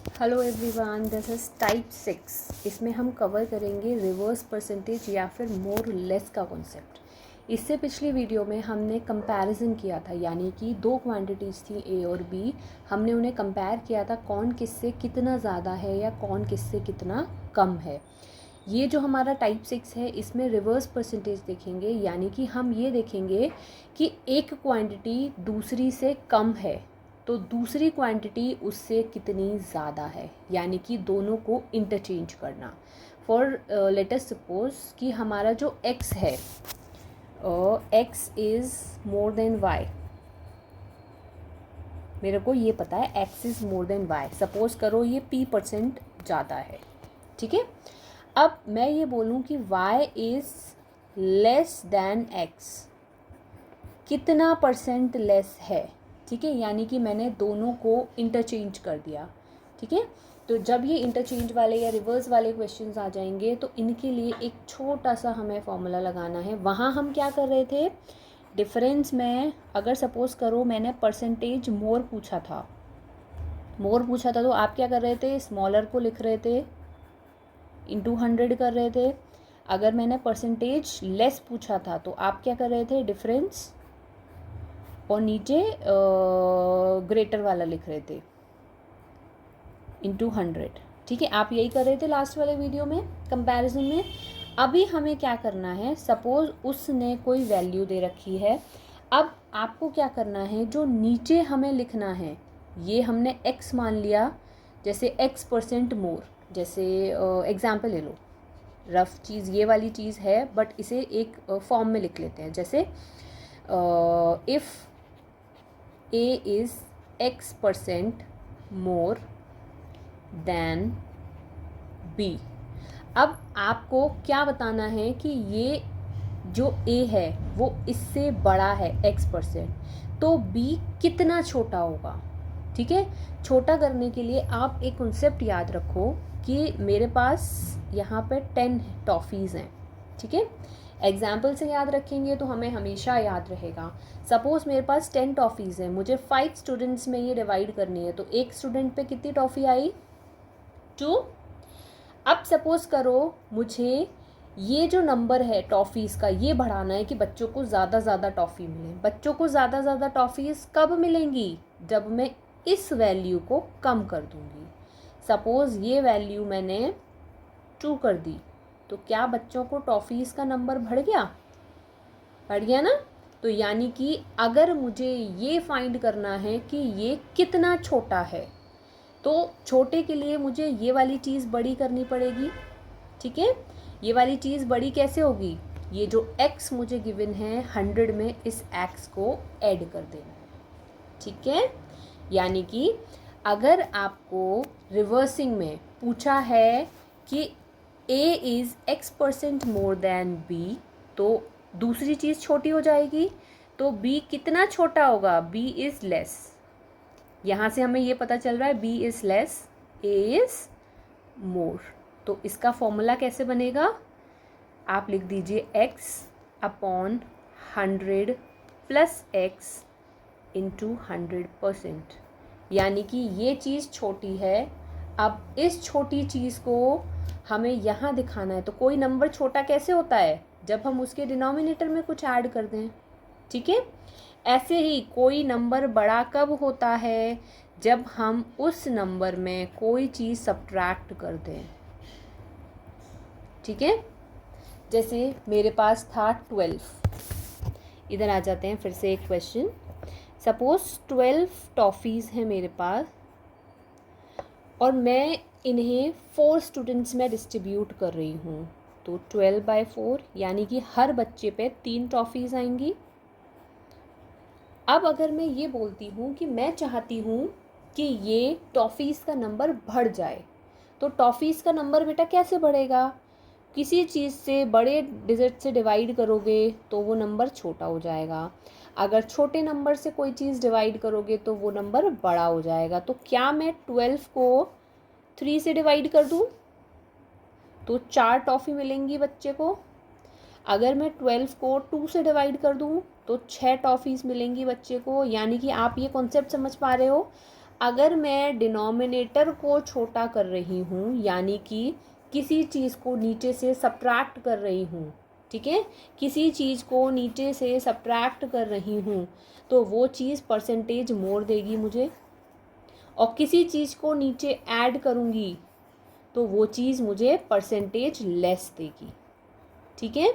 Hello everyone, this is type 6। इसमें हम cover करेंगे रिवर्स परसेंटेज या फिर मोर लेस का कॉन्सेप्ट। इससे पिछली वीडियो में हमने कंपैरिजन किया था, यानी कि दो क्वांटिटीज़ थी ए और बी। हमने उन्हें कंपेयर किया था कौन किससे कितना ज़्यादा है या कौन किससे कितना कम है। ये जो हमारा टाइप 6 है, इसमें रिवर्स परसेंटेज देखेंगे, यानी कि हम ये देखेंगे कि एक क्वांटिटी दूसरी से कम है तो दूसरी क्वांटिटी उससे कितनी ज़्यादा है, यानी कि दोनों को इंटरचेंज करना। फॉर लेट अस सपोज कि हमारा जो x है, x is more than y। मेरे को ये पता है x is more than y। Suppose करो ये p% ज़्यादा है, ठीक है। अब मैं ये बोलूँ कि y is less than x, कितना परसेंट लेस है, ठीक है। यानी कि मैंने दोनों को इंटरचेंज कर दिया, ठीक है। तो जब ये इंटरचेंज वाले या रिवर्स वाले क्वेश्चंस आ जाएंगे तो इनके लिए एक छोटा सा हमें फॉर्मूला लगाना है। वहाँ हम क्या कर रहे थे, डिफरेंस में अगर सपोज़ करो मैंने परसेंटेज मोर पूछा था तो आप क्या कर रहे थे, स्मॉलर को लिख रहे थे, इंटू 100 कर रहे थे। अगर मैंने परसेंटेज लेस पूछा था तो आप क्या कर रहे थे, डिफरेंस और नीचे ग्रेटर वाला लिख रहे थे, इंटू 100, ठीक है। आप यही कर रहे थे लास्ट वाले वीडियो में कंपैरिजन में। अभी हमें क्या करना है, सपोज उसने कोई वैल्यू दे रखी है। अब आपको क्या करना है, जो नीचे हमें लिखना है, ये हमने x मान लिया, जैसे x% मोर। जैसे एग्जाम्पल ले लो, रफ चीज़ ये वाली चीज़ है, बट इसे एक फॉर्म में लिख लेते हैं। जैसे if A is x% more than B। अब आपको क्या बताना है कि ये जो A है वो इससे बड़ा है x%, तो B कितना छोटा होगा, ठीक है। छोटा करने के लिए आप एक कॉन्सेप्ट याद रखो कि मेरे पास यहाँ पे 10 टॉफ़ीज़ हैं, ठीक है। एग्जाम्पल से याद रखेंगे तो हमें हमेशा याद रहेगा। सपोज़ मेरे पास 10 टॉफ़ीज़ हैं, मुझे 5 स्टूडेंट्स में ये डिवाइड करनी है, तो एक स्टूडेंट पे कितनी टॉफ़ी आई, 2। अब सपोज़ करो मुझे ये जो नंबर है टॉफ़ीज़ का ये बढ़ाना है कि बच्चों को ज़्यादा टॉफ़ी मिले। बच्चों को ज़्यादा टॉफ़ीज़ कब मिलेंगी, जब मैं इस वैल्यू को कम कर दूँगी। सपोज़ ये वैल्यू मैंने 2 कर दी, तो क्या बच्चों को टॉफ़ीज़ का नंबर बढ़ गया ना। तो यानी कि अगर मुझे ये फाइंड करना है कि ये कितना छोटा है, तो छोटे के लिए मुझे ये वाली चीज़ बड़ी करनी पड़ेगी, ठीक है। ये वाली चीज़ बड़ी कैसे होगी, ये जो x मुझे गिवन है 100 में इस x को ऐड कर देना है, ठीक है। यानी कि अगर आपको रिवर्सिंग में पूछा है कि A is x% more than B, तो दूसरी चीज़ छोटी हो जाएगी, तो B कितना छोटा होगा, B इज़ लेस। यहाँ से हमें ये पता चल रहा है B is less, A is more. तो इसका फॉर्मूला कैसे बनेगा, आप लिख दीजिए x/100 प्लस x इंटू 100%। यानी कि ये चीज़ छोटी है। अब इस छोटी चीज़ को हमें यहाँ दिखाना है। तो कोई नंबर छोटा कैसे होता है, जब हम उसके डिनोमिनेटर में कुछ ऐड कर दें, ठीक है। ऐसे ही कोई नंबर बड़ा कब होता है, जब हम उस नंबर में कोई चीज़ सब्ट्रैक्ट कर दें, ठीक है। जैसे मेरे पास था 12, इधर आ जाते हैं फिर से एक क्वेश्चन। सपोज़ 12 टॉफ़ीज़ हैं मेरे पास और मैं इन्हें 4 स्टूडेंट्स में डिस्ट्रीब्यूट कर रही हूँ, तो 12/4 यानी कि हर बच्चे पे 3 टॉफ़ीज़ आएंगी। अब अगर मैं ये बोलती हूँ कि मैं चाहती हूँ कि ये टॉफ़ीज़ का नंबर बढ़ जाए, तो टॉफ़ीज़ का नंबर बेटा कैसे बढ़ेगा, किसी चीज़ से बड़े डिजिट से डिवाइड करोगे तो वो नंबर छोटा हो जाएगा, अगर छोटे नंबर से कोई चीज़ डिवाइड करोगे तो वो नंबर बड़ा हो जाएगा। तो क्या मैं 12 को 3 से डिवाइड कर दूँ तो 4 टॉफ़ी मिलेंगी बच्चे को। अगर मैं 12 को 2 से डिवाइड कर दूँ तो 6 टॉफ़ीज़ मिलेंगी बच्चे को। यानी कि आप ये कॉन्सेप्ट समझ पा रहे हो, अगर मैं डिनोमिनेटर को छोटा कर रही हूँ, यानी कि किसी चीज़ को नीचे से सब्ट्रैक्ट कर रही हूँ, ठीक है, किसी चीज़ को नीचे से सब्ट्रैक्ट कर रही हूँ, तो वो चीज़ परसेंटेज मोर देगी मुझे। और किसी चीज़ को नीचे ऐड करूँगी तो वो चीज़ मुझे परसेंटेज लेस देगी, ठीक है।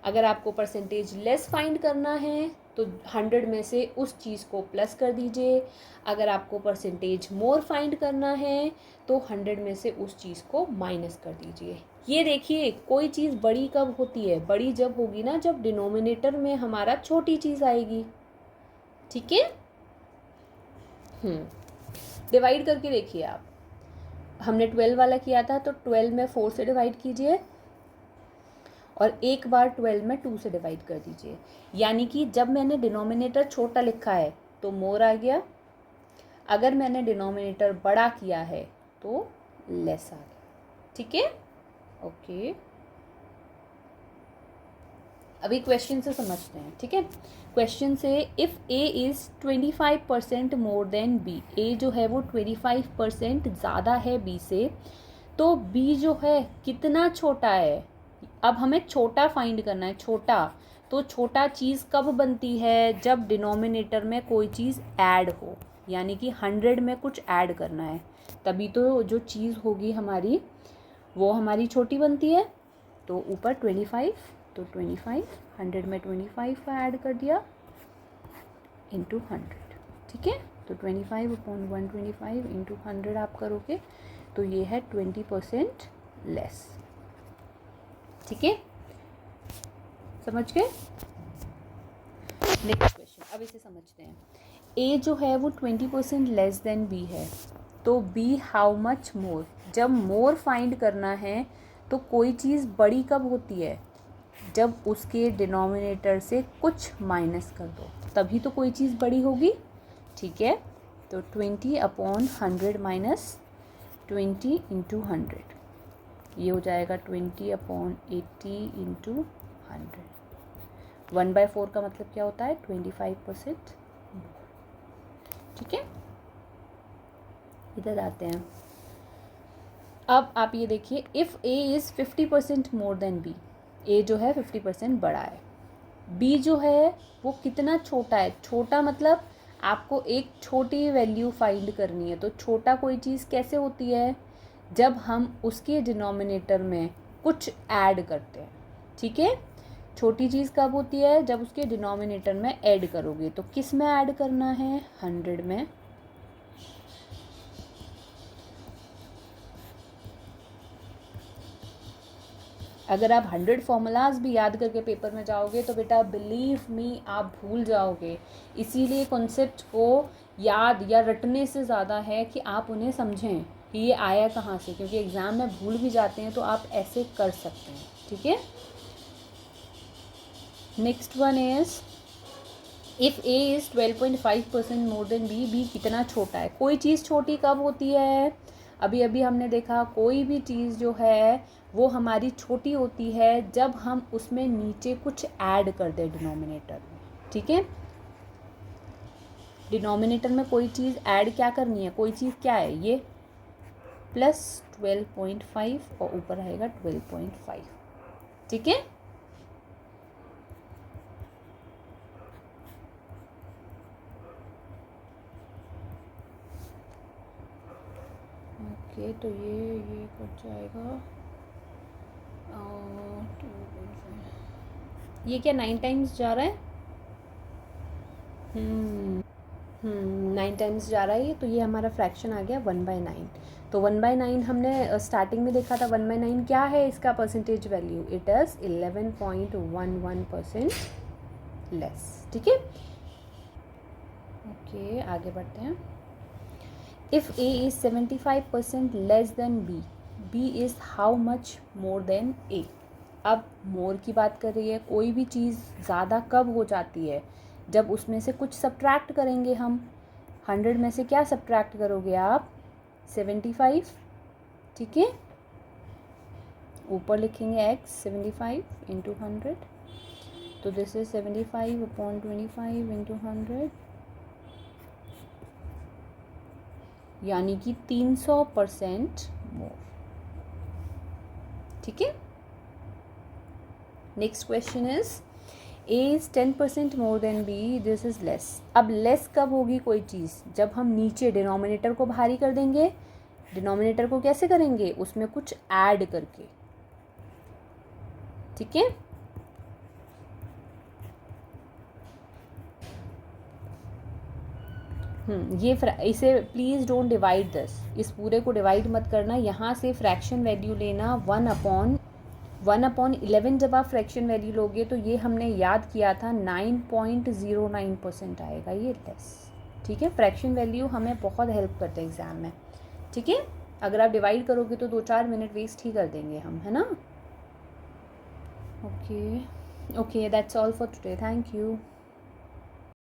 अगर आपको परसेंटेज लेस फाइंड करना है तो 100 में से उस चीज़ को प्लस कर दीजिए। अगर आपको परसेंटेज मोर फाइंड करना है तो 100 में से उस चीज़ को माइनस कर दीजिए। ये देखिए, कोई चीज़ बड़ी कब होती है? बड़ी जब होगी ना, जब डिनोमिनेटर में हमारा छोटी चीज़ आएगी, ठीक है। डिवाइड करके देखिए आप। हमने 12 वाला किया था, तो 12 में 4 से डिवाइड कीजिए और एक बार 12 में 2 से डिवाइड कर दीजिए। यानी कि जब मैंने डिनोमिनेटर छोटा लिखा है तो मोर आ गया, अगर मैंने डिनोमिनेटर बड़ा किया है तो लेस आ गया, ठीक है। ओके, अभी क्वेश्चन से समझते हैं, ठीक है। क्वेश्चन से, if A is 25% more than B, A जो है वो 25% ज़्यादा है बी से, तो बी जो है कितना छोटा है। अब हमें छोटा फाइंड करना है, छोटा। तो छोटा चीज़ कब बनती है? जब डिनोमिनेटर में कोई चीज़ ऐड हो, यानी कि 100 में कुछ ऐड करना है, तभी तो जो चीज़ होगी हमारी वो हमारी छोटी बनती है। तो ऊपर 25, तो 25, 100 में 25 का ऐड कर दिया इंटू 100, ठीक है। तो 25/125 इंटू 100 आप करोगे तो ये है 20% लेस, ठीक है। समझ गए? नेक्स्ट क्वेश्चन, अब इसे समझते हैं। ए जो है वो 20% लेस देन बी है, तो बी हाउ मच मोर। जब मोर फाइंड करना है तो कोई चीज़ बड़ी कब होती है? जब उसके डिनोमिनेटर से कुछ माइनस कर दो, तभी तो कोई चीज़ बड़ी होगी, ठीक है। तो 20/100 माइनस 20 इंटू 100, ये हो जाएगा 20/80 इंटू 100। 1/4 का मतलब क्या होता है? 25%, ठीक है। इधर आते हैं। अब आप ये देखिए, if A is 50% more than B, A जो है 50% बड़ा है, बी जो है वो कितना छोटा है? छोटा मतलब आपको एक छोटी वैल्यू फाइंड करनी है। तो छोटा कोई चीज़ कैसे होती है? जब हम उसके डिनोमिनेटर में कुछ ऐड करते हैं, ठीक है। छोटी चीज़ कब होती है? जब उसके डिनोमिनेटर में ऐड करोगे। तो किस में ऐड करना है? 100 में। अगर आप 100 फॉर्मूलाज भी याद करके पेपर में जाओगे तो बेटा बिलीव मी आप भूल जाओगे। इसीलिए कॉन्सेप्ट को याद या रटने से ज़्यादा है कि आप उन्हें समझें कि ये आया कहाँ से, क्योंकि एग्ज़ाम में भूल भी जाते हैं तो आप ऐसे कर सकते हैं, ठीक है। Next one is, if A is 12.5% more than B, B कितना छोटा है? कोई चीज़ छोटी कब होती है? अभी अभी हमने देखा, कोई भी चीज़ जो है वो हमारी छोटी होती है जब हम उसमें नीचे कुछ ऐड कर दें डिनोमिनेटर में, ठीक है। डिनोमिनेटर में कोई चीज़ ऐड क्या करनी है? कोई चीज़ क्या है? ये प्लस 12.5 और ऊपर आएगा 12.5, ठीक है। ओके, तो ये कट जाएगा। ये क्या 9 टाइम्स जा रहा है? 9 टाइम्स जा रहा है ये, तो ये हमारा फ्रैक्शन आ गया 1/9। तो 1/9 हमने स्टार्टिंग में देखा था। 1/9 क्या है इसका percentage value? It is 11.11% less, ठीक है। ओके, आगे बढ़ते हैं। If A is 75% less than B, B is how much more than A. अब मोर की बात कर रही है। कोई भी चीज़ ज़्यादा कब हो जाती है? जब उसमें से कुछ सब्ट्रैक्ट करेंगे हम। 100 में से क्या सब्ट्रैक्ट करोगे आप? 75, ठीक है। ऊपर लिखेंगे x 75 इंटू 100, तो दिस इज 75/25 इंटू 100। यानी कि 300% मोर। ठीक है। Next question is A is 10% more than B, this is less. अब लेस कब होगी कोई चीज़? जब हम नीचे डिनोमिनेटर को भारी कर देंगे। डिनोमिनेटर को कैसे करेंगे? उसमें कुछ ऐड करके। ठीक है। इसे प्लीज़ डोंट डिवाइड दिस, इस पूरे को डिवाइड मत करना। यहाँ से फ्रैक्शन वैल्यू लेना 1/11। जब आप फ्रैक्शन वैल्यू लोगे तो ये हमने याद किया था 9.09% आएगा, ये लेस। ठीक है। फ्रैक्शन वैल्यू हमें बहुत हेल्प करते हैं एग्ज़ाम में। ठीक है। अगर आप डिवाइड करोगे तो 2-4 मिनट वेस्ट ही कर देंगे हम, है ना। Okay that's all for today, thank you.